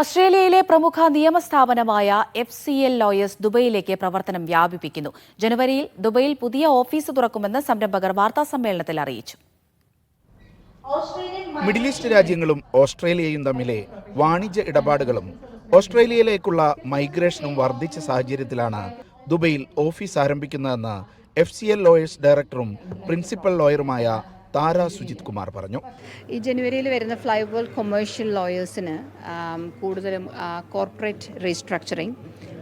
ഓസ്ട്രേലിയയിലെ പ്രമുഖ നിയമസ്ഥാപനമായ FCL lawyers ദുബൈയിലേക്ക് പ്രവർത്തനം വ്യാപിപ്പിക്കുന്നു. ജനുവരിയിൽ ദുബൈയിൽ പുതിയ ഓഫീസ് തുറക്കുമെന്ന് സംരംഭകർ വാർത്താസമ്മേളനത്തിൽ അറിയിച്ചു. മിഡിൽ ഈസ്റ്റ് രാജ്യങ്ങളും ഓസ്ട്രേലിയയും തമ്മിലെ വാണിജ്യ ഇടപാടുകളും ഓസ്ട്രേലിയയിലേക്കുള്ള മൈഗ്രേഷനും വർദ്ധിച്ച സാഹചര്യത്തിലാണ് ദുബൈയിൽ ഓഫീസ് ആരംഭിക്കുന്നതെന്ന് FCL ലോയേഴ്സ് ഡയറക്ടറും പ്രിൻസിപ്പൽ ലോയറുമായ താര സുജിത് കുമാർ പറഞ്ഞു. ഈ ജനുവരിയിൽ വരുന്ന ഫ്ലൈവേൾ കൊമേഴ്ഷ്യൽ ലോയേഴ്സിന് കൂടുതലും corporate restructuring,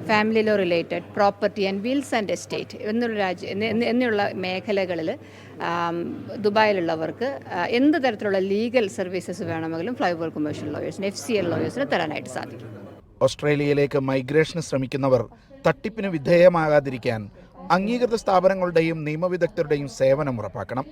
family law related, property and Wills and estate എന്നുള്ള മേഖലകളിൽ ദുബായിലുള്ളവർക്ക് എന്ത് തരത്തിലുള്ള ലീഗൽ സർവീസസ് വേണമെങ്കിലും ഫ്ലൈവേൾ കൊമേഴ്ഷ്യൽ ലോയേഴ്സിന് FCL ലോയേഴ്സിന് തരാനായിട്ട് സാധിക്കും. ഓസ്ട്രേലിയയിലേക്ക് മൈഗ്രേഷന് ശ്രമിക്കുന്നവർ തട്ടിപ്പിന് വിധേയമാകാതിരിക്കാൻ അംഗീകൃത സ്ഥാപനങ്ങളുടെയും നിയമവിദഗ്ധരുടെയും സേവനം ഉറപ്പാക്കണം.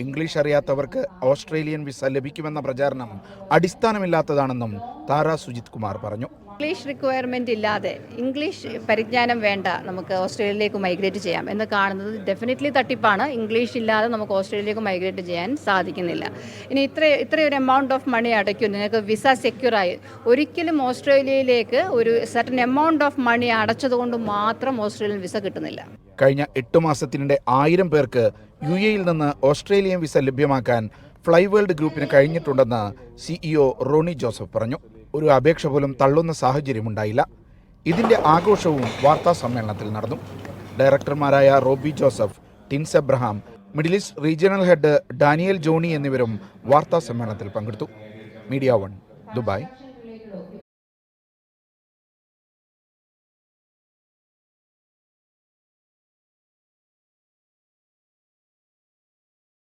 ഇംഗ്ലീഷ് അറിയാത്തവർക്ക് ഓസ്ട്രേലിയൻ വിസ ലഭിക്കുമെന്ന പ്രചാരണം അടിസ്ഥാനമില്ലാത്തതാണെന്നും താര സുജിത് കുമാർ പറഞ്ഞു. ഇംഗ്ലീഷ് റിക്വയർമെൻ്റ് ഇല്ലാതെ, ഇംഗ്ലീഷ് പരിജ്ഞാനം വേണ്ട, നമുക്ക് ഓസ്ട്രേലിയയിലേക്ക് മൈഗ്രേറ്റ് ചെയ്യാം എന്ന് കാണുന്നത് ഡെഫിനറ്റ്ലി തട്ടിപ്പാണ്. ഇംഗ്ലീഷ് ഇല്ലാതെ നമുക്ക് ഓസ്ട്രേലിയയിലേക്ക് മൈഗ്രേറ്റ് ചെയ്യാൻ സാധിക്കുന്നില്ല. ഇനി ഇത്രയൊരു എമൗണ്ട് ഓഫ് മണി അടയ്ക്കും, നിങ്ങൾക്ക് വിസ സെക്യൂറായി. ഒരിക്കലും ഓസ്ട്രേലിയയിലേക്ക് ഒരു സർട്ടൻ എമൗണ്ട് ഓഫ് മണി അടച്ചതുകൊണ്ട് മാത്രം ഓസ്ട്രേലിയൻ വിസ കിട്ടുന്നില്ല. കഴിഞ്ഞ 8 മാസത്തിനിടെ 1000 പേർക്ക് UAE-യിൽ നിന്ന് ഓസ്ട്രേലിയൻ വിസ ലഭ്യമാക്കാൻ ഫ്ലൈവേൾഡ് ഗ്രൂപ്പിന് കഴിഞ്ഞിട്ടുണ്ടെന്ന് CEO റോണി ജോസഫ് പറഞ്ഞു. ഒരു അപേക്ഷ പോലും തള്ളുന്ന സാഹചര്യമുണ്ടായില്ല. ഇതിന്റെ ആഘോഷവും വാർത്താ സമ്മേളനത്തിൽ നടന്നു. ഡയറക്ടർമാരായ Robi Joseph, Tins Abraham, Middle East regional head Daniel Johny എന്നിവരും വാർത്താ സമ്മേളനത്തിൽ പങ്കെടുത്തു. Media 1 Dubai.